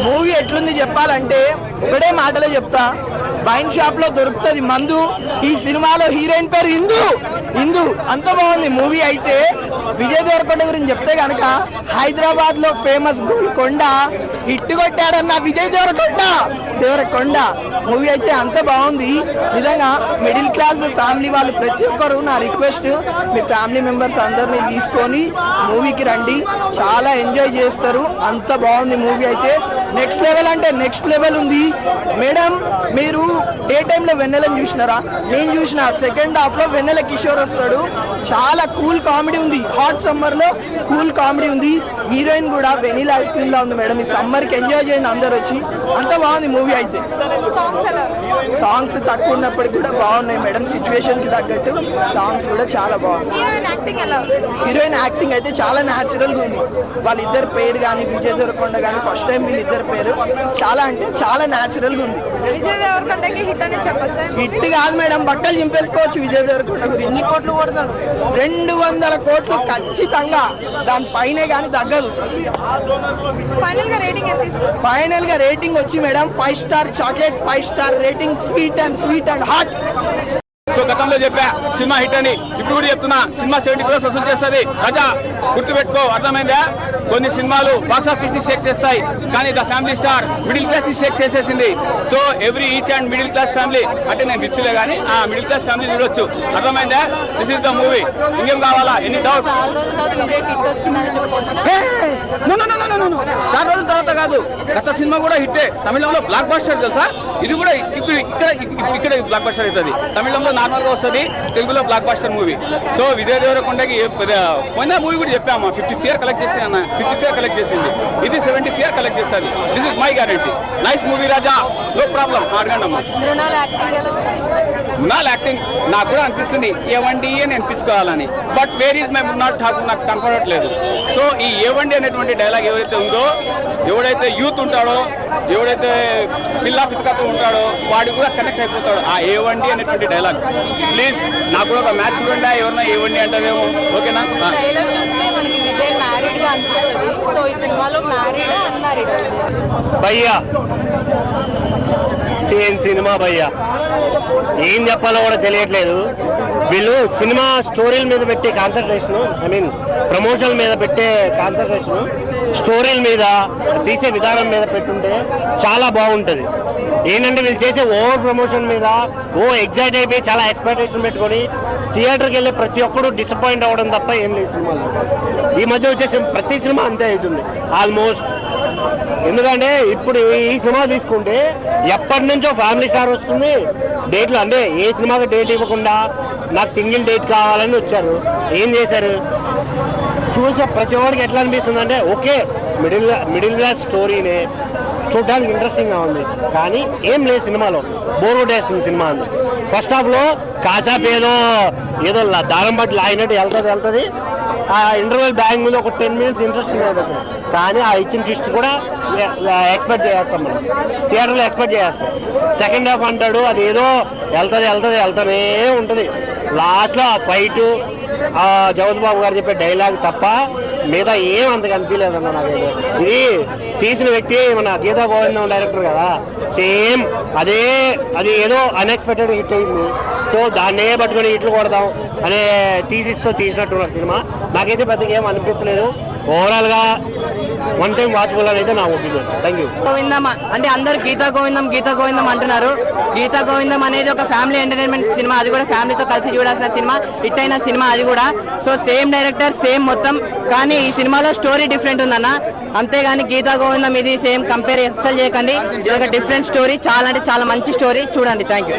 Movie ఎట్లుంది చెప్పాలంటే ఒకటే మాటలో చెప్తా, వైన్ షాప్ లో దొరుకుతుంది మందు, ఈ సినిమాలో హీరోయిన్ పేరు ఇందు. ఇందు అంత బాగుంది మూవీ. అయితే విజయ్ దేవరకొండ గురించి చెప్తే కనుక హైదరాబాద్ లో ఫేమస్ గోల్కొండ హిట్ కొట్టాడన్న విజయ్ దేవరకొండ మూవీ అయితే అంత బాగుంది నిజంగా. మిడిల్ క్లాస్ ఫ్యామిలీ వాళ్ళు ప్రతి ఒక్కరు నా రిక్వెస్ట్, మీ ఫ్యామిలీ మెంబర్స్ అందరినీ తీసుకొని మూవీకి రండి, చాలా ఎంజాయ్ చేస్తారు. అంత బాగుంది మూవీ అయితే. నెక్స్ట్ లెవెల్ అంటే నెక్స్ట్ లెవెల్ ఉంది మేడం. మీరు డే టైంలో వెన్నెలను చూసినారా? నేను చూసిన. సెకండ్ హాఫ్ లో వెన్నెల కిషోర్ వస్తాడు, చాలా కూల్ కామెడీ ఉంది. హాట్ సమ్మర్ లో కూల్ కామెడీ ఉంది. హీరోయిన్ కూడా వెనీలా ఐస్ క్రీమ్ లా ఉంది మేడం. ఈ సమ్మర్ కి ఎంజాయ్ చేయండి అందరు వచ్చి. అంత బాగుంది మూవీ అయితే. సాంగ్స్ తక్కువ ఉన్నప్పటికీ కూడా బాగున్నాయి మేడం, సిచ్యువేషన్ కి తగ్గట్టు సాంగ్స్ కూడా చాలా బాగుంది. హీరోయిన్ యాక్టింగ్ అయితే చాలా న్యాచురల్ గా ఉంది. వాళ్ళిద్దరు పేరు కానీ విజయ్ దేవరకొండ కానీ ఫస్ట్ టైం వీళ్ళిద్దరు పేరు చాలా అంటే చాలా న్యాచురల్ గా ఉంది. హిట్ కాదు మేడం, బట్టలు చింపేసుకోవచ్చు విజయ్ దేవరకొండ గురించి. 200 కోట్లు ఖచ్చితంగా, దానిపైనే కానీ తగ్గదు. ఫైనల్ గా రేటింగ్ వచ్చి madam 5 star chocolate, 5 star rating, sweet and hot. So గతంలో చెప్పా సినిమా హిట్ అని, ఇప్పుడు కూడా చెప్తున్నా సినిమా 70 crores వసూలు చేస్తుంది. రజా గుర్తుపెట్టుకో, అర్థమైందా? కొన్ని సినిమాలు బాక్స్ ఆఫీస్ ని షేక్ చేస్తాయి, కానీ the family star middle class ని షేక్ చేసేసింది. So each and middle class family అంటే నేను రిచ్లే కానీ ఆ మిడిల్ క్లాస్ ఫ్యామిలీ చూడొచ్చు, అర్థమైందా? This is the movie. ఇంకేం కావాలా? ఎన్ని డౌట్? చాలా రోజుల తర్వాత కాదు, గత సినిమా కూడా హిట్టే. తమిళంలో బ్లాక్ బస్టర్ తెలుసా? ఇది కూడా ఇక్కడ బ్లాక్ బస్టర్ అవుతుంది. తమిళంలో నార్మల్ గా వస్తుంది, తెలుగులో blockbuster movie. So Vijay దేవరకొండకి మొన్న మూవీ కూడా చెప్పాము 50 crore కలెక్ట్ చేసి అన్న, 50 crore కలెక్ట్ చేసింది. ఇది 70 crore కలెక్ట్ చేస్తుంది. This is my guarantee. Nice movie రాజా, నో ప్రాబ్లం. అడగండి అమ్మా. మృణాల్ యాక్టింగ్ నాకు కూడా అనిపిస్తుంది ఏవండి అని అనిపించుకోవాలని, but where is my Mrunal Thakur నాకు కనపడట్లేదు. సో ఈ ఏవండి అనేటువంటి డైలాగ్ ఎవరైతే ఉందో, ఎవడైతే యూత్ ఉంటాడో, ఎవడైతే పిల్లా పితకతో ఉంటాడో వాడికి కూడా కనెక్ట్ అయిపోతాడు ఆ ఏవండి అనేటువంటి డైలాగ్. ప్లీజ్ నాకు కూడా ఒక మ్యాచ్ చూడండి, ఎవరన్నా ఏవండి అంటారేమో. ఓకేనా? భయ్యా ఏం సినిమా భయ్యా, ఏం చెప్పాలో కూడా తెలియట్లేదు. వీళ్ళు సినిమా స్టోరీల మీద పెట్టే కాన్సన్ట్రేషన్, ఐ మీన్ ప్రమోషన్ మీద పెట్టే కాన్సన్ట్రేషన్ స్టోరీల మీద, తీసే విధానం మీద పెట్టుంటే చాలా బాగుంటుంది. ఏంటంటే వీళ్ళు చేసే ఓవర్ ప్రమోషన్ మీద ఎగ్జైట్ అయిపోయి చాలా ఎక్స్పెక్టేషన్ పెట్టుకొని థియేటర్కి వెళ్ళే ప్రతి ఒక్కరు డిసప్పాయింట్ అవ్వడం తప్ప ఏం లేదు సినిమాలో. ఈ మధ్య వచ్చేసి ప్రతి సినిమా అంతే అవుతుంది ఆల్మోస్ట్. ఎందుకంటే ఇప్పుడు ఈ సినిమా తీసుకుంటే ఎప్పటి నుంచో ఫ్యామిలీ స్టార్ వస్తుంది, డేట్లు అంటే ఏ సినిమాకి డేట్ ఇవ్వకుండా నాకు సింగిల్ డేట్ కావాలని వచ్చారు. ఏం చేశారు? చూసే ప్రతి ఒక్కరికి ఎట్లా అనిపిస్తుంది అంటే ఓకే మిడిల్ క్లాస్ స్టోరీనే చూడడానికి ఇంట్రెస్టింగ్ గా ఉంది, కానీ ఏం లేదు సినిమాలో. బోర్ కొట్టేస్తుంది సినిమా అంది. ఫస్ట్ హాఫ్ లో కాసేపు ఏదో దారం బట్టి లాగినట్టు వెళ్తుంది. ఆ ఇంటర్వెల్ బ్యాంక్ మీద ఒక 10 minutes ఇంట్రెస్టింగ్ అయిపోతుంది, కానీ ఆ ఇచ్చిన ట్విస్ట్ కూడా ఎక్స్పెక్ట్ చేస్తాం మనం, థియేటర్లో ఎక్స్పెక్ట్ చేస్తాం. సెకండ్ హాఫ్ అంటాడు, అది ఏదో వెళ్తూనే ఉంటుంది. లాస్ట్లో ఆ ఫైటు, ఆ జగత్ బాబు గారు చెప్పే డైలాగ్ తప్ప మిగతా ఏం అంత కనిపించలేదన్న నాకు. ఇది తీసిన వ్యక్తి మన గీతా గోవిందం డైరెక్టర్ కదా, సేమ్ అది ఏదో అన్ఎక్స్పెక్టెడ్ హిట్ అయింది. సో దాన్నే పట్టుకొని ఇట్లు కొడదాం అనే తీసినట్టున్నారు సినిమా. నాకైతే పెద్దగా ఏం అనిపించలేదు. ఓవరాల్ గా వన్ టైం వాచ్ఫుల్ అని అయితే నా ఒపీనియన్. Thank you. గోవిందం అంటే అందరు గీతా గోవిందం అంటున్నారు. గీతా గోవిందం అనేది ఒక ఫ్యామిలీ ఎంటర్టైన్మెంట్ సినిమా, అది కూడా ఫ్యామిలీతో కలిసి చూడాల్సిన సినిమా, హిట్ అయిన సినిమా అది కూడా. సో సేమ్ డైరెక్టర్ సేమ్ మొత్తం, కానీ ఈ సినిమాలో స్టోరీ డిఫరెంట్ ఉందన్న, అంతేగాని గీతా గోవిందం ఇది సేమ్ కంపేర్ అస్సలు చేయకండి. ఇది ఒక డిఫరెంట్ స్టోరీ, చాలా అంటే చాలా మంచి స్టోరీ, చూడండి. Thank you.